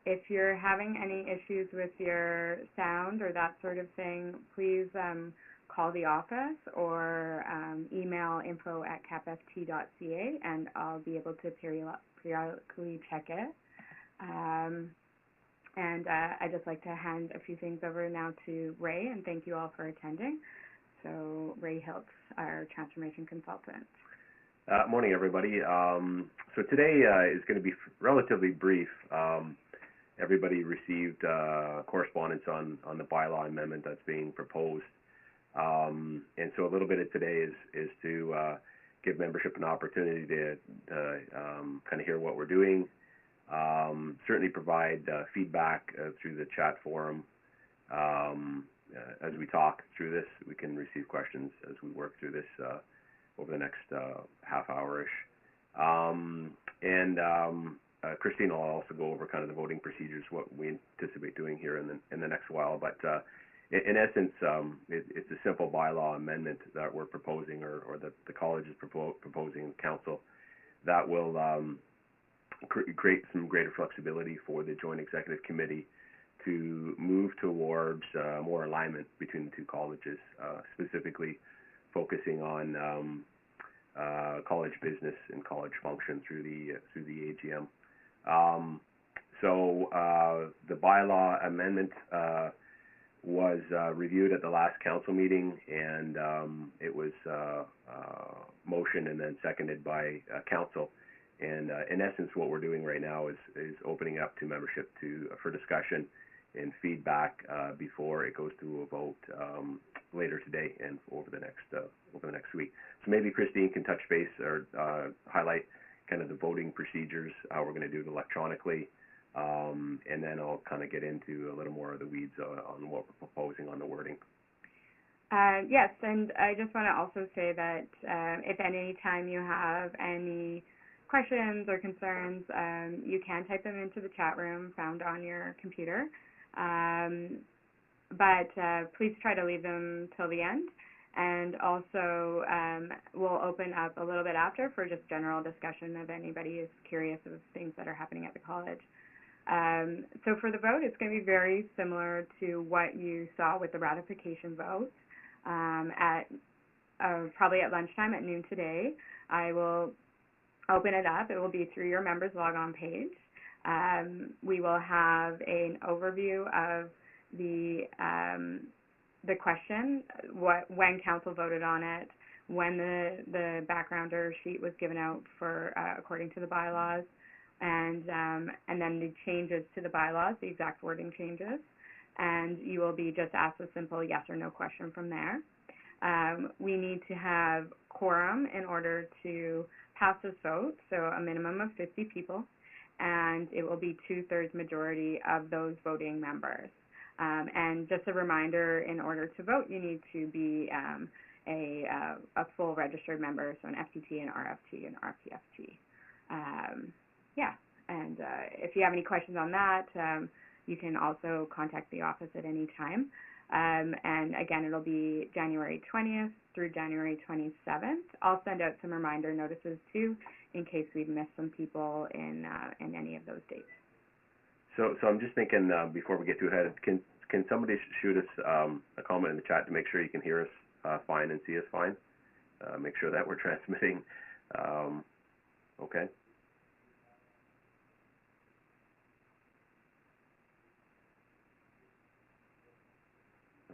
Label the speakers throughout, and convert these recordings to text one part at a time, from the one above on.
Speaker 1: if you're having any issues with your sound or that sort of thing, please call the office or email info@capft.ca, and I'll be able to periodically check it. And I'd just like to hand a few things over now to Ray, and thank you all for attending. So Ray Hiltz, our transformation consultant.
Speaker 2: Morning, everybody. So today is going to be relatively brief. Everybody received correspondence on the bylaw amendment that's being proposed. And so a little bit of today is to give membership an opportunity to kind of hear what we're doing, certainly provide feedback through the chat forum. As we talk through this, we can receive questions as we work through this over the next half hour-ish. Christine will also go over kind of the voting procedures, what we anticipate doing here in the next while. But in essence, it's a simple bylaw amendment that we're proposing, or the college is proposing in council, that will create some greater flexibility for the Joint Executive Committee to move towards more alignment between the two colleges, specifically focusing on college business and college function through the AGM. So the bylaw amendment was reviewed at the last council meeting, and it was motioned and then seconded by council. And in essence, what we're doing right now is opening up to membership for discussion and feedback before it goes to a vote later today and over the next week. So maybe Christine can touch base or highlight kind of the voting procedures, how we're going to do it electronically, and then I'll kind of get into a little more of the weeds on what we're proposing on the wording.
Speaker 1: Yes, and I just want to also say that if any time you have any questions or concerns, you can type them into the chat room found on your computer. But please try to leave them till the end. And also, we'll open up a little bit after for just general discussion if anybody is curious of things that are happening at the college. So for the vote, it's going to be very similar to what you saw with the ratification vote probably at lunchtime at noon today. I will open it up. It will be through your members logon page. We will have an overview of the question, when council voted on it, when the backgrounder sheet was given out for according to the bylaws, and then the changes to the bylaws, the exact wording changes, and you will be just asked a simple yes or no question from there. We need to have quorum in order to pass this vote, so a minimum of 50 people, and it will be 2/3 majority of those voting members. And just a reminder, in order to vote, you need to be a full registered member, so an FTT, an RFT, and RPFT. And if you have any questions on that, you can also contact the office at any time. And again, it'll be January 20th through January 27th. I'll send out some reminder notices too, in case we've missed some people in any of those dates.
Speaker 2: So I'm just thinking before we get too ahead, can somebody shoot us a comment in the chat to make sure you can hear us fine and see us fine? Make sure that we're transmitting. Okay.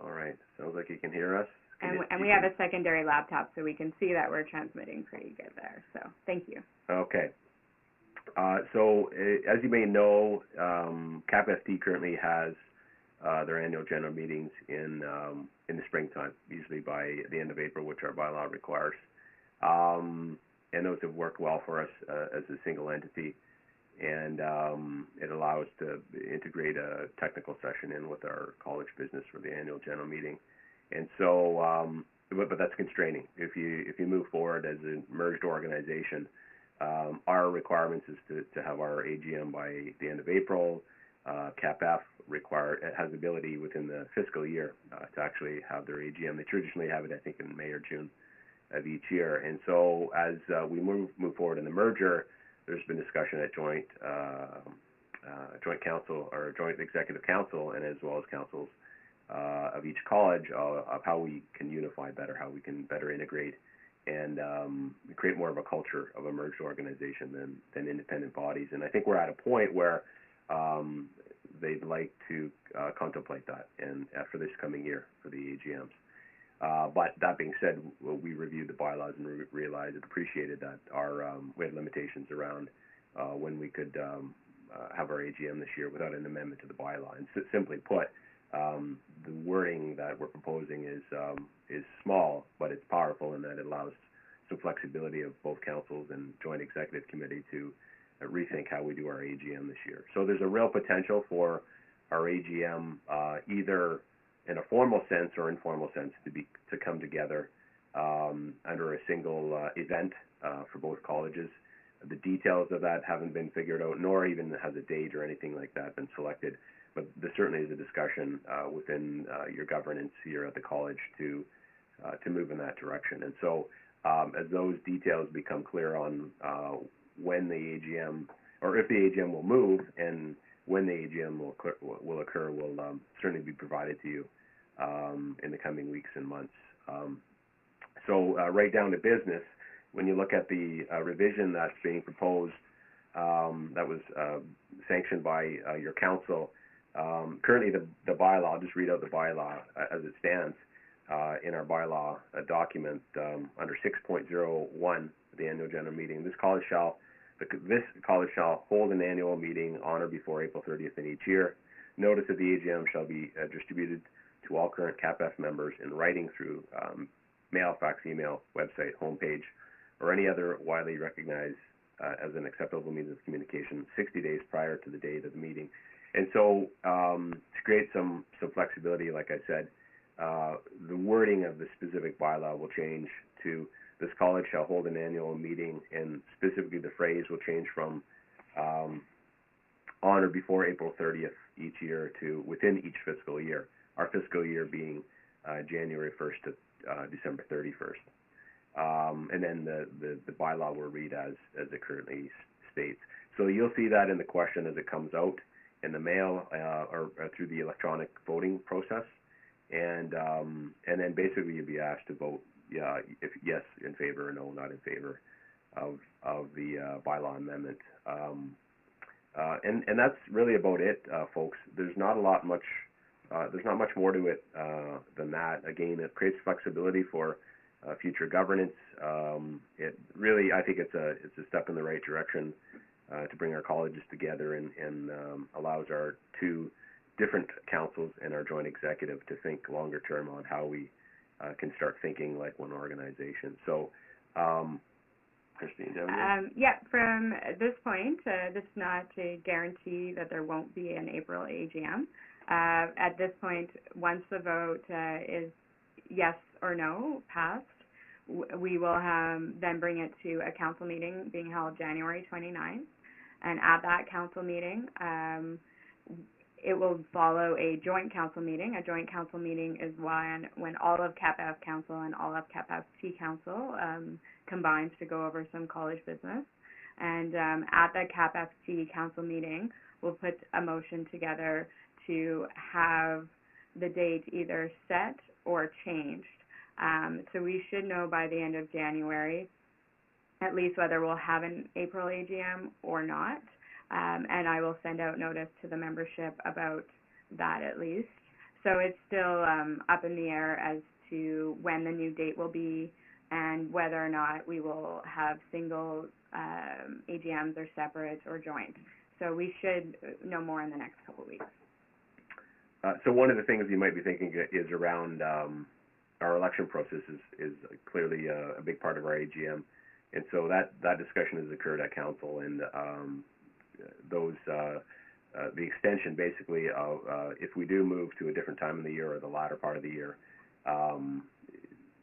Speaker 2: All right. Sounds like you can hear us.
Speaker 1: And we have a secondary laptop, so we can see that we're transmitting pretty good there. So thank you. Okay.
Speaker 2: So as you may know, CAPFT currently has their annual general meetings in the springtime, usually by the end of April, which our bylaw requires. And those have worked well for us as a single entity, and it allows to integrate a technical session in with our college business for the annual general meeting. And so, but that's constraining. If you move forward as a merged organization, our requirements is to have our AGM by the end of April. CAPFT has the ability within the fiscal year to actually have their AGM. They traditionally have it, I think, in May or June of each year. And so as we move forward in the merger, there's been discussion at Joint joint council or joint executive council, and as well as councils of each college of how we can unify better, how we can better integrate, and create more of a culture of a merged organization than independent bodies. And I think we're at a point where they'd like to contemplate that and for this coming year for the AGMs. But that being said, we reviewed the bylaws and realized and appreciated that we had limitations around when we could have our AGM this year without an amendment to the bylaw. And simply put, the wording that we're proposing is small, but it's powerful in that it allows some flexibility of both councils and joint executive committee to rethink how we do our AGM this year. So there's a real potential for our AGM, either in a formal sense or informal sense, to come together under a single event for both colleges. The details of that haven't been figured out, nor even has a date or anything like that been selected. But there certainly is a discussion within your governance here at the college to move in that direction. And so as those details become clear on when the AGM, or if the AGM will move and when the AGM will occur, will certainly be provided to you in the coming weeks and months. So right down to business, when you look at the revision that's being proposed, that was sanctioned by your council, currently the bylaw, I'll just read out the bylaw as it stands in our bylaw document under 6.01, the annual general meeting. This college shall hold an annual meeting on or before April 30th in each year. Notice of the AGM shall be distributed to all current CAPFT members in writing through mail, fax, email, website, homepage, or any other widely recognized as an acceptable means of communication 60 days prior to the date of the meeting. And so to create some flexibility, like I said, the wording of the specific bylaw will change to this college shall hold an annual meeting, and specifically the phrase will change from on or before April 30th each year to within each fiscal year, our fiscal year being January 1st to December 31st. And then the bylaw will read as it currently states. So you'll see that in the question as it comes out in the mail or through the electronic voting process, and then basically you'll be asked to vote if yes in favor or no not in favor of the bylaw amendment. And that's really about it, folks. There's not much more to it than that. Again, it creates flexibility for future governance. It really, I think it's a step in the right direction to bring our colleges together and allows our two different councils and our joint executive to think longer term on how we can start thinking like one organization. So, Christine, do you have any?
Speaker 1: Yeah, from this point, this is not to guarantee that there won't be an April AGM. At this point, once the vote is yes or no passed, we will then bring it to a council meeting being held January 29th. And at that council meeting, it will follow a joint council meeting. A joint council meeting is when all of CAPFT Council and all of CAPFT Council combines to go over some college business. And at the CAPFT Council meeting, we'll put a motion together to have the date either set or changed. So we should know by the end of January at least whether we'll have an April AGM or not. And I will send out notice to the membership about that at least. So it's still up in the air as to when the new date will be and whether or not we will have single AGMs or separate or joint. So we should know more in the next couple of weeks.
Speaker 2: So one of the things you might be thinking is around our election process is clearly a big part of our AGM. And so that discussion has occurred at council, and the extension basically of if we do move to a different time of the year or the latter part of the year,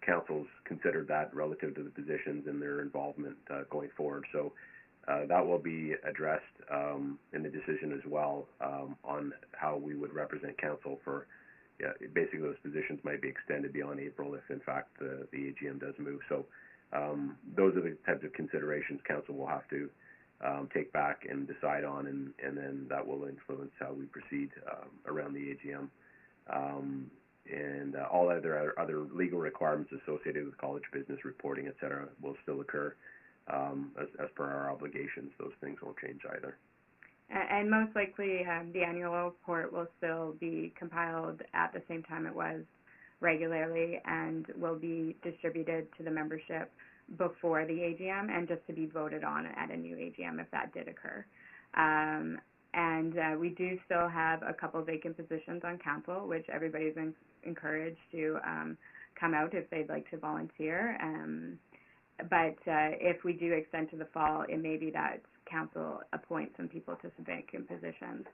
Speaker 2: council's considered that relative to the positions and their involvement going forward. So that will be addressed in the decision as well on how we would represent council for basically those positions might be extended beyond April if in fact the AGM does move. So those are the types of considerations council will have to take back and decide on, and then that will influence how we proceed around the AGM. And all other legal requirements associated with college business reporting, et cetera, will still occur as per our obligations. Those things won't change either.
Speaker 1: And most likely, the annual report will still be compiled at the same time it was regularly, and will be distributed to the membership before the AGM, and just to be voted on at a new AGM if that did occur. And we do still have a couple vacant positions on council, which everybody's encouraged to come out if they'd like to volunteer. But if we do extend to the fall, it may be that council appoints some people to some vacant positions.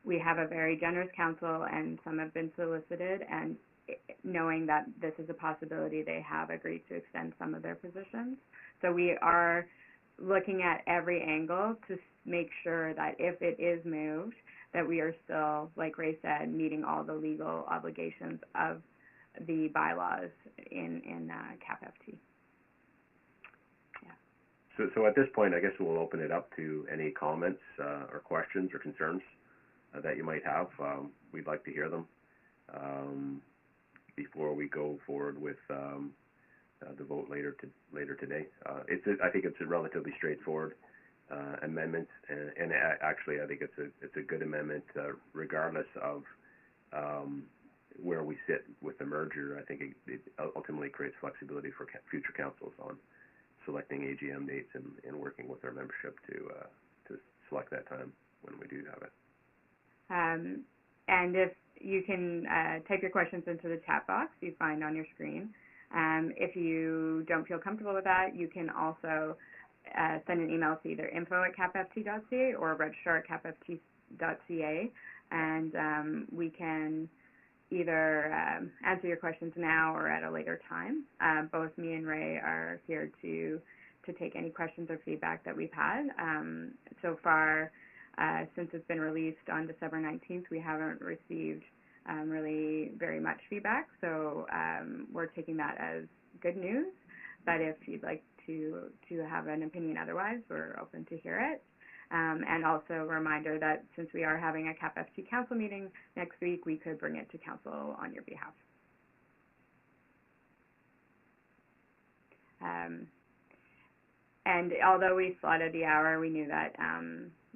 Speaker 1: We have a very generous council, and some have been solicited, and knowing that this is a possibility, they have agreed to extend some of their positions. So we are looking at every angle to make sure that if it is moved, that we are still, like Ray said, meeting all the legal obligations of the bylaws in CAPFT.
Speaker 2: So at this point, I guess we'll open it up to any comments or questions or concerns that you might have. We'd like to hear them before we go forward with the vote later today. I think it's a relatively straightforward amendment, and actually I think it's a good amendment regardless of where we sit with the merger. I think it ultimately creates flexibility for future councils on selecting AGM dates and working with our membership to select that time when we do have it.
Speaker 1: And if you can type your questions into the chat box you find on your screen. If you don't feel comfortable with that, you can also send an email to either info@capft.ca or registrar@capft.ca, and we can either answer your questions now or at a later time. Both me and Ray are here to take any questions or feedback that we've had. So far, since it's been released on December 19th, we haven't received really very much feedback, so we're taking that as good news. But if you'd like to have an opinion otherwise, we're open to hear it. And also a reminder that since we are having a CAPFT council meeting next week, we could bring it to council on your behalf. And although we slotted the hour, we knew that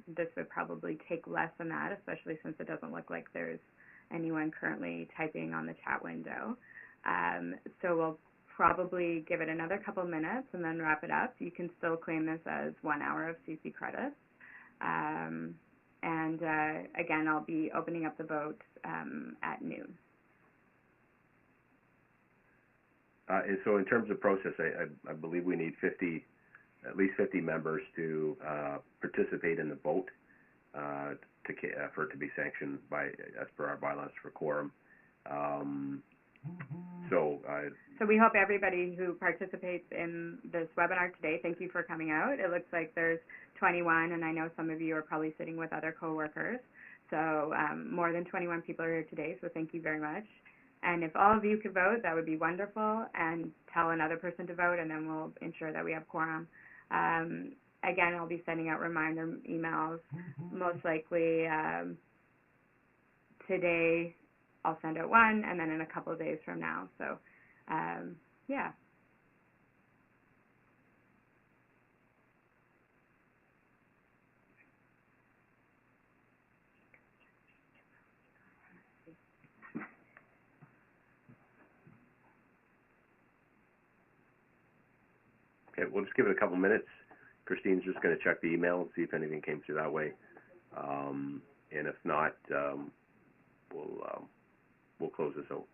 Speaker 1: this would probably take less than that, especially since it doesn't look like there's anyone currently typing on the chat window. So we'll probably give it another couple minutes and then wrap it up. You can still claim this as 1 hour of CC credits. And again, I'll be opening up the vote at noon.
Speaker 2: And so in terms of process, I believe we need at least 50 members to participate in the vote for it to be sanctioned as per our bylaws for quorum. So
Speaker 1: we hope everybody who participates in this webinar today, thank you for coming out. It looks like there's 21, and I know some of you are probably sitting with other coworkers. So more than 21 people are here today, so thank you very much. And if all of you could vote, that would be wonderful, and tell another person to vote, and then we'll ensure that we have quorum. Again, I'll be sending out reminder emails, most likely today. I'll send out one, and then in a couple of days from now. So, yeah.
Speaker 2: Okay, we'll just give it a couple minutes. Christine's just going to check the email and see if anything came through that way. And if not, we'll close this out.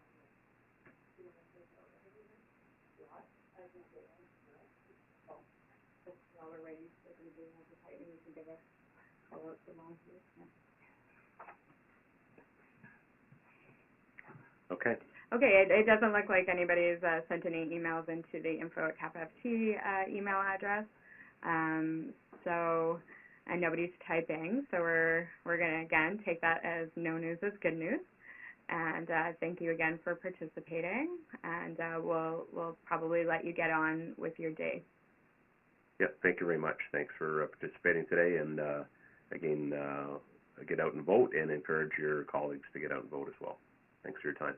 Speaker 2: Okay.
Speaker 1: Okay, it doesn't look like anybody's sent any emails into the info@CAPFT email address. So, and nobody's typing. So we're going to, again, take that as no news is good news. And thank you again for participating. And we'll probably let you get on with your day.
Speaker 2: Yeah, thank you very much. Thanks for participating today, and again, get out and vote, and encourage your colleagues to get out and vote as well. Thanks for your time.